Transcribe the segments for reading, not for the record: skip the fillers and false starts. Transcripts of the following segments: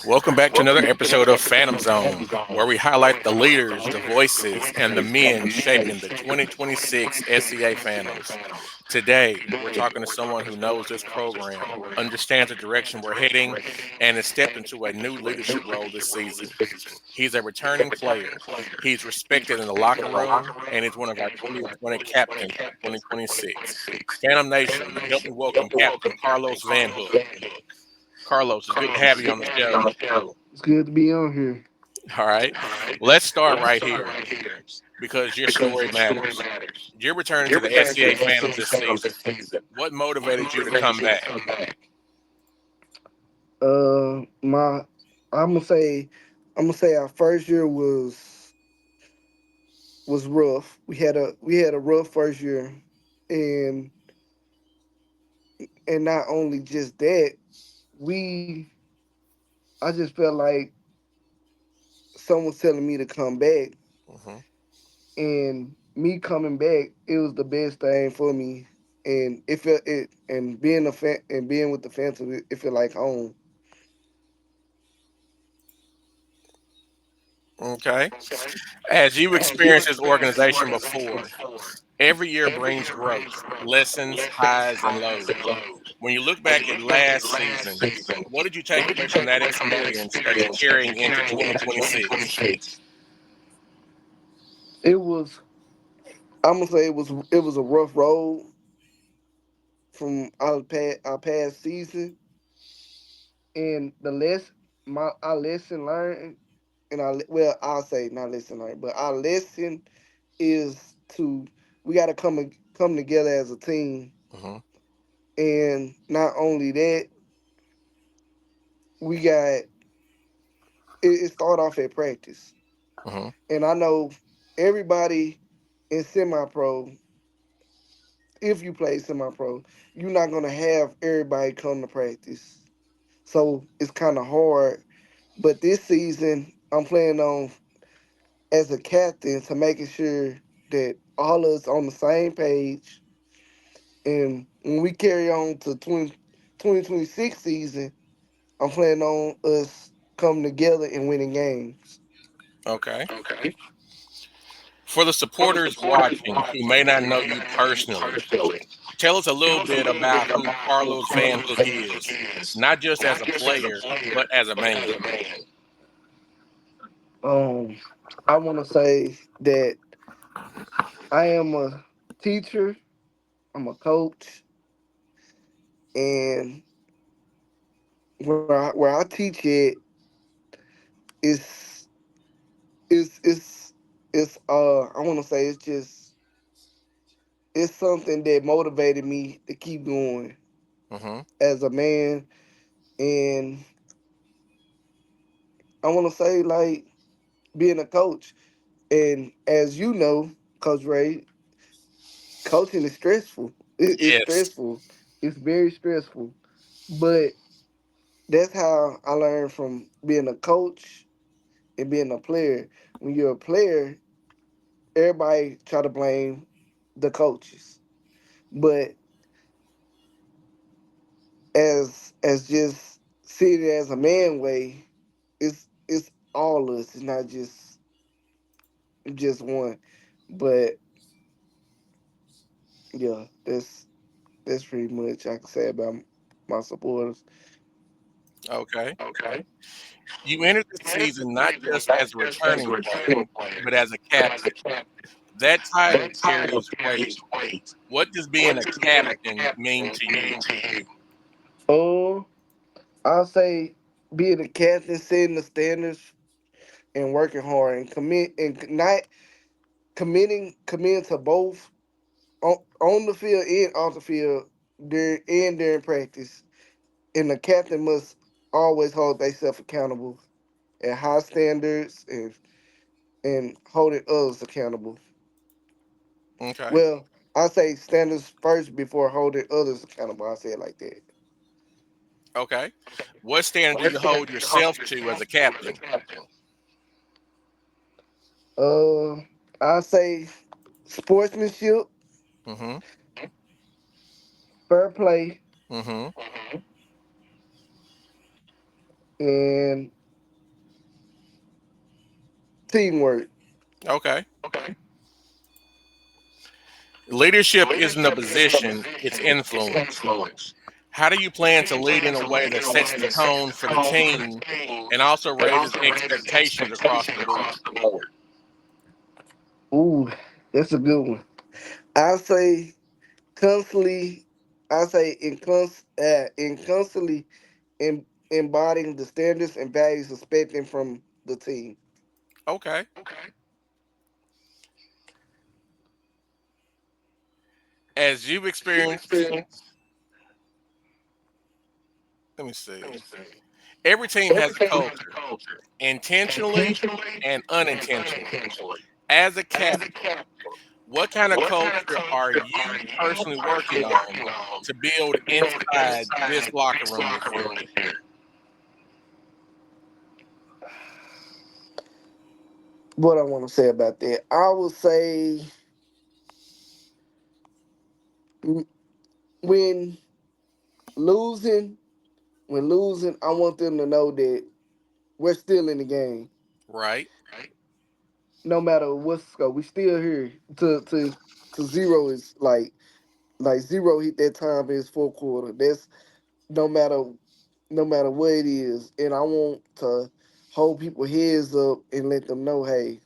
Welcome back to another episode of Phantom Zone, where we highlight the leaders, the voices, and the men shaping the 2026 SCA Phantoms. Today, we're talking to someone who knows this program, understands the direction we're heading, and has stepped into a new leadership role this season. He's a returning player. He's respected in the locker room, and he's one of our newly appointed captains for 2026. Phantom Nation, help me welcome Captain Carlos Vanhook. Carlos, it's good to have you on the show. It's good to be on here. All right. Let's start right here because your story matters. You're returning to the SCA Phantoms this season. What motivated you to come back? My I'm gonna say our first year was rough. We had a rough first year, and not only just that, we I just felt like someone was telling me to come back, Hmm. and me coming back, it was the best thing for me, and it felt it and being a fan and being with the Phantom, it felt like home. Okay. As you experienced this organization before, every year brings growth, lessons, highs, and lows. When you look back at last season, what did you take away from that experience that you're carrying into 2026? It was I'm gonna say it was a rough road from our past season, and the less my our lesson learned, and well, I'll say not lesson learned, but our lesson is to we got to come together as a team, Hmm. and not only that, we got it start off at practice, Hmm. and I know everybody in semi-pro. If you play semi-pro, you're not gonna have everybody come to practice, so it's kind of hard. But this season, I'm planning on as a captain to making sure that all of us on the same page. And when we carry on to 2026 season, I'm planning on us coming together and winning games. Okay. For the supporters watching who may not know you personally, tell us a little bit about who Carlos Van Hook is, not just as a player, but as a man. Um, I want to say that I am a teacher. I'm a coach, and where I teach it is is I want to say it's something that motivated me to keep going Hmm. as a man, and I want to say like being a coach, and as you know, Coach Ray, coaching is stressful. It's Yes. stressful. It's very stressful, but that's how I learned from being a coach and being a player. When you're a player, everybody try to blame the coaches, but as just seeing it as a man way, it's all us. It's not just one. But yeah, that's pretty much I can say about my supporters. Okay. You entered the season not just as a returning player, but as a captain. That title carries weight. What does being a captain mean to you? Oh, I'll say being a captain, setting the standards and working hard and not committing to both on the field and off the field during practice. And the captain must always hold themselves accountable at high standards and holding others accountable. Okay. Well, I say standards first before holding others accountable. I say it like that. Okay. What standard do you hold yourself to as a captain? Uh, I say sportsmanship, Mm-hmm. fair play, Mm-hmm. and Teamwork. Okay. Leadership isn't a position, it's influence. How do you plan to lead in a way that sets the tone for the team and also raises expectations across the board? Ooh, that's a good one. I say constantly. I say in constantly embodying the standards and values expected from the team. Okay. As you've experienced, let me see. Every team has a culture, intentionally and unintentionally. As a captain, what kind of culture are you personally working on to build inside this locker room this year? What I want to say about that, I would say mm, when losing, I want them to know that we're still in the game. Right? No matter what's score, we still here. To zero is like zero hit that time in his fourth quarter. That's no matter what it is. And I want to hold people heads up and let them know, hey,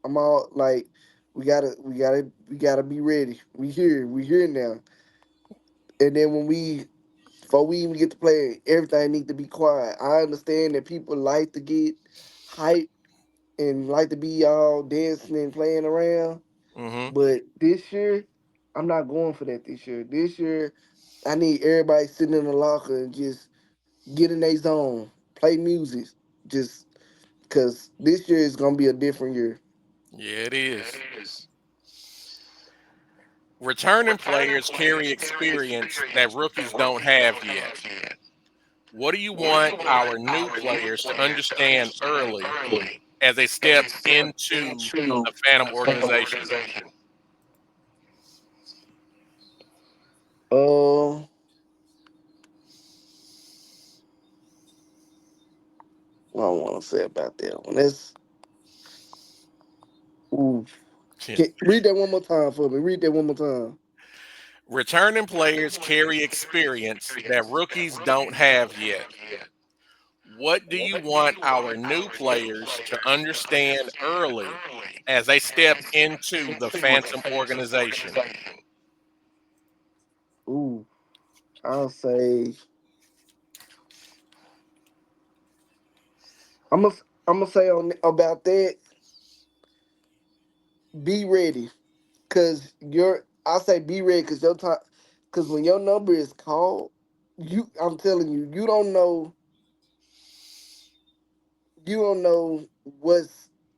I'm all like we gotta be ready. We here now. And then before we even get to play, everything need to be quiet. I understand that people like to get hype and like to be all dancing and playing around. Mm-hmm. But this year, I'm not going for that this year. This year, I need everybody sitting in the locker and just get in their zone, play music, just because this year is gonna be a different year. Yeah, it is. Returning players carry experience that rookies don't have yet. What do you want our new players to understand early as they step into the Phantom organization? Uh, what I want to say about that one. That's ooh. Read that one more time for me. Read that one more time. Returning players carry experience that rookies don't have yet. What do you want our new players to understand early as they step into the Phantom organization? Ooh, I'll say I'm gonna I'm gonna say on about that. Be ready, cause your I say be ready, cause your time, cause when your number is called, I'm telling you, you don't know what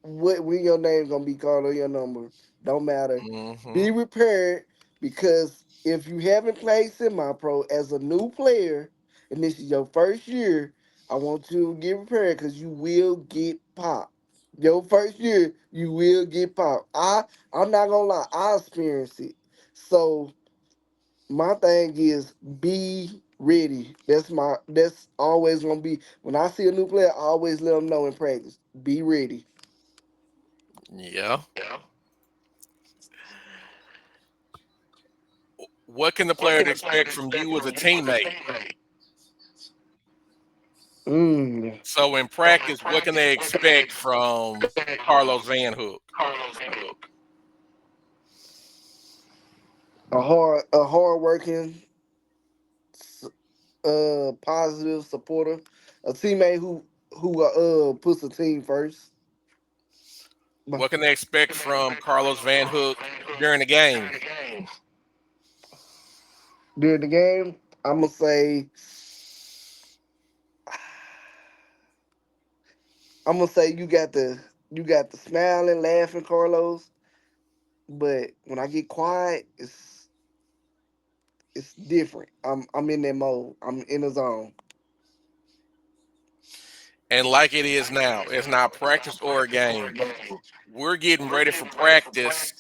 when your name gonna be called or your number. Don't matter. Hmm. Be prepared because if you haven't played semi pro as a new player and this is your first year, I want you to get prepared because you will get popped. Your first year, you will get popped. I'm not gonna lie, I experienced it. So my thing is be ready. That's always gonna be when I see a new player, I always let them know in practice. Be ready. Yeah. What can the player expect from you as a teammate? Mm. So in practice, what can they expect from Carlos Vanhook? A hard working, positive supporter, a teammate who puts the team first. But What can they expect from Carlos Vanhook during the game? during the game, I'm gonna say you got the smiling, laughing Carlos. But when I get quiet, it's different. I'm in that mode. I'm in the zone. And like it is now, it's not practice or a game. We're getting ready for practice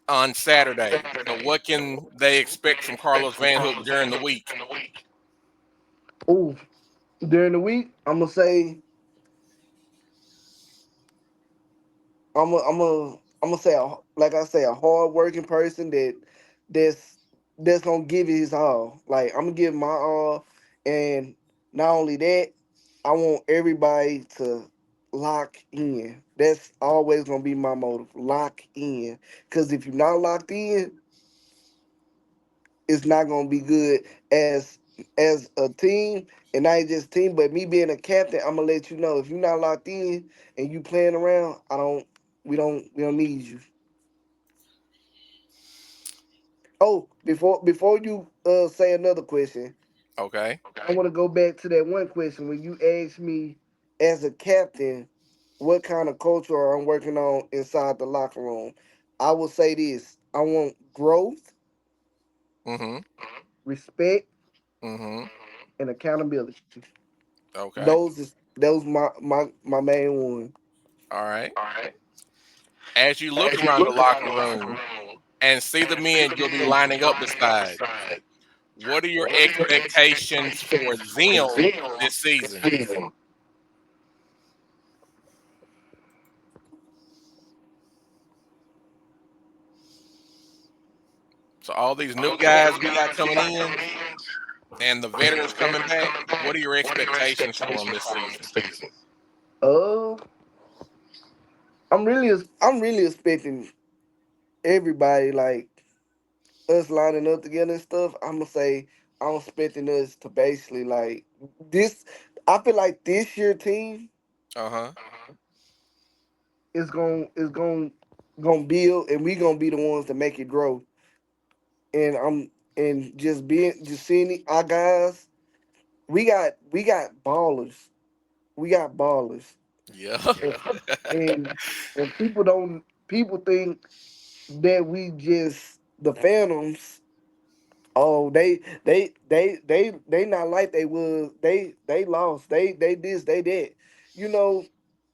on Saturday. So what can they expect from Carlos Vanhook during the week? Ooh, during the week, I'm gonna say I'm gonna say like I say, a hard working person that's that's gonna give it his all. Like I'm gonna give my all, and not only that, I want everybody to lock in. That's always gonna be my motive. Lock in, because if you're not locked in, it's not gonna be good as a team, and not just team, but me being a captain. I'm gonna let you know if you're not locked in and you playing around. I don't. We don't need you. Oh, before you say another question, Okay. I want to go back to that one question when you asked me as a captain what kind of culture I'm working on inside the locker room. I will say this: I want growth, Mm-hmm. respect, Mm-hmm. and accountability. Okay. Those my main one. All right. As you look around the locker room and see the men you'll be lining up beside, what are your expectations for them this season? So all these new guys we got coming in and the veterans coming back, what are your expectations for them this season? Uh, I'm really expecting everybody like us lining up together and stuff. I'm gonna say I'm expecting us to basically like this. I feel like this year team Uh-huh. is gonna build, and we gonna be the ones to make it grow. And just seeing our guys. We got ballers. We got ballers, Yeah. and and people think that we just the phantoms. Oh, they not like they was. They lost. They this, they that. You know,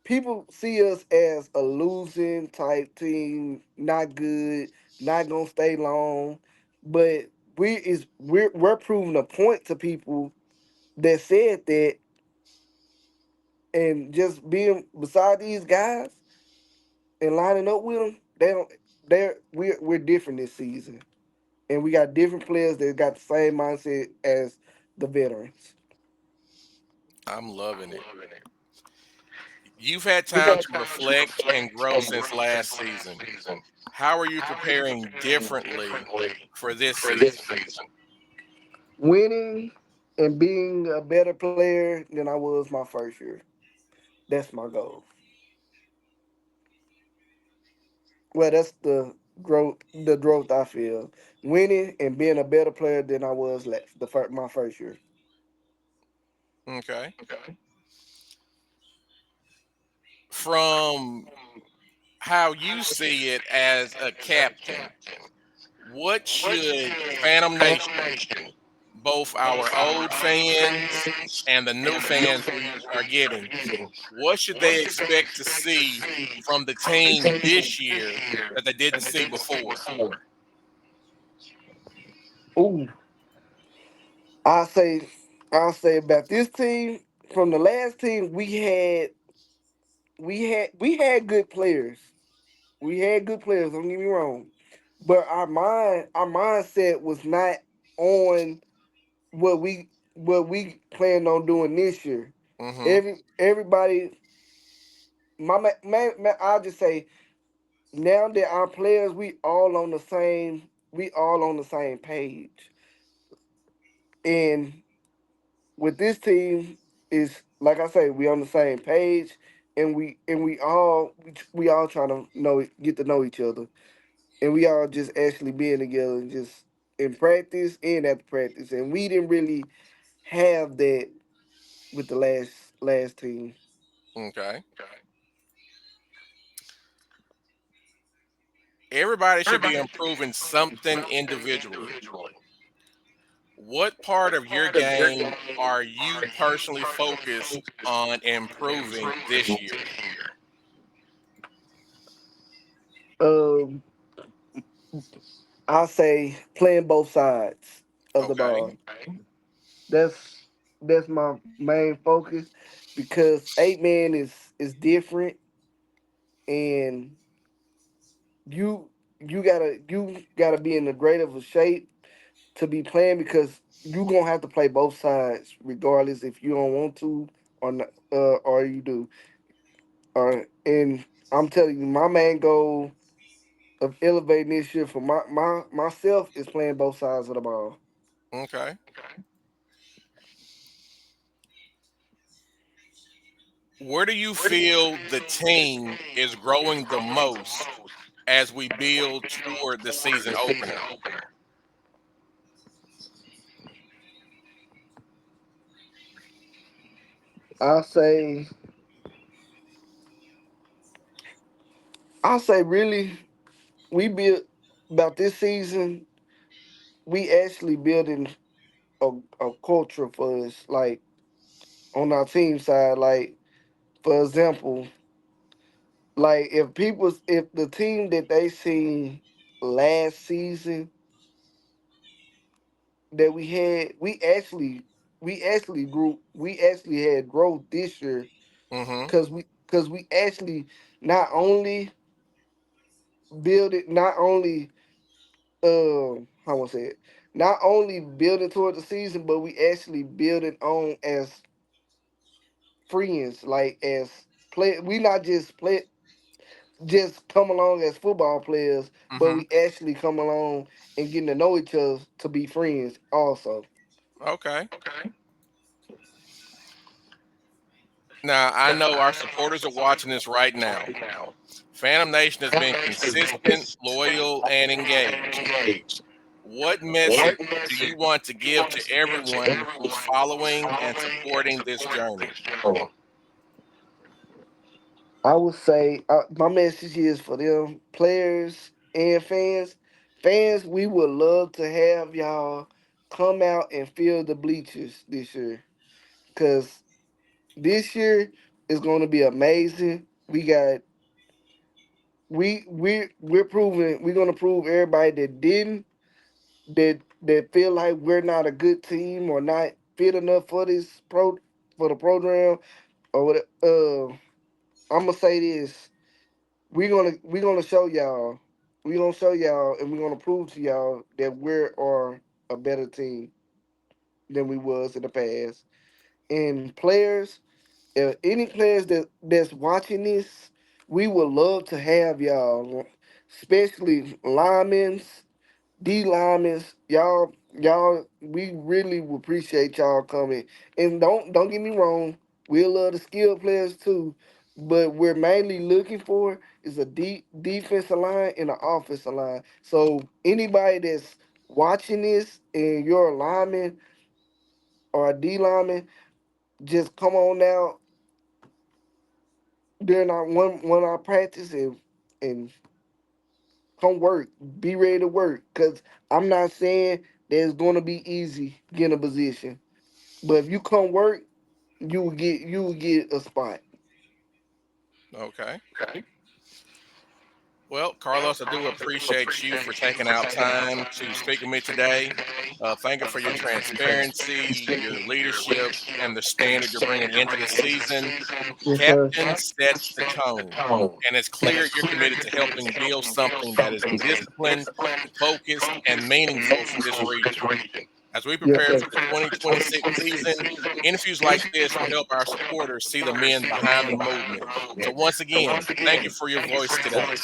people see us as a losing type team, not good, not gonna stay long. But we're proving a point to people that said that, and just being beside these guys and lining up with them, we're different this season, and we got different players that got the same mindset as the veterans. I'm loving it. You've had time to reflect and grow since last season. How are you preparing differently for this season? Winning and being a better player than I was my first year. That's my goal. Well, that's the growth I feel. Winning and being a better player than I was my first year. Okay. From how you see it as a captain, what should Phantom Nation, both our old fans and the new fans we are getting, what should they expect to see from the team this year that they didn't see before? Ooh, I say I'll say about this team from the last team we had good players. We had good players. Don't get me wrong, but our mindset was not on what we planned on doing this year. Mm-hmm. Everybody, I'll just say now that our players we all on the same page, and with this team is like I say, we on the same page, and we all trying to get to know each other, and we all just actually being together and just in practice and after practice, and we didn't really have that with the last team. Okay. Everybody should be improving something individually. What part of your game are you personally focused on improving this year? Um, I'll say playing both sides of the Okay. ball. That's that's my main focus, because 8 man is different and you gotta be in the great of a shape to be playing because you gonna have to play both sides regardless if you don't want to or not, or you do. And I'm telling you, my main goal of elevating this year for myself is playing both sides of the ball. Okay. Where do you feel the team is growing the most as we build toward the season opener? I say I say really we build about this season. We actually building a, a culture for us, like on our team side. Like for example, like if the team that they seen last season that we actually had growth this year Mm-hmm. because we actually not only not only how I say it, not only building toward the season, but we actually building on as friends, like as play. We not just come along as football players, but Mm-hmm. we actually come along and getting to know each other to be friends also. Okay. Now I know our supporters are watching this right now. Phantom Nation has been consistent, loyal, and engaged. What message do you want to give to everyone who's following and supporting this journey? I would say my message is for them players and fans. Fans, we would love to have y'all come out and fill the bleachers this year, cause this year is going to be amazing. We're proving we're going to prove everybody that didn't that feel like we're not a good team or not fit enough for this for the program or what. I'm gonna say this: we're gonna show y'all. We're gonna show y'all, and we're gonna prove to y'all that we are a better team than we was in the past. And players, any players that's watching this, we would love to have y'all, especially linemen, D linemen, y'all, we really would appreciate y'all coming. And don't get me wrong, we love the skilled players too, but we're mainly looking for is a defensive line and an offensive line. So anybody that's watching this and you're a lineman or a D lineman, just come on out during our one our practice and come work. Be ready to work. Cause I'm not saying that it's gonna be easy getting a position. But if you come work, you will get a spot. Okay. Well, Carlos, I do appreciate you for taking out time to speak with me today. Thank you for your transparency, your leadership, and the standard you're bringing into the season. Yes, sir. Captain sets the tone, and it's clear you're committed to helping build something that is disciplined, focused, and meaningful for this region. As we Yes, prepare sir. for the 2026 season, interviews like this will help our supporters see the men behind the movement. So, once again, thank you for your voice today.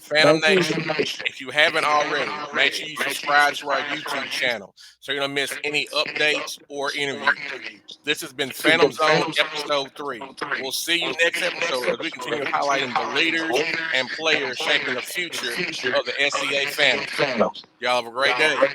Phantom Thank you. Nation, if you haven't already, make sure you subscribe to our YouTube channel so you don't miss any updates or interviews. This has been Phantom Zone Episode 3. We'll see you next episode as we continue highlighting the leaders and players shaping the future of the SCA Phantoms. Y'all have a great day.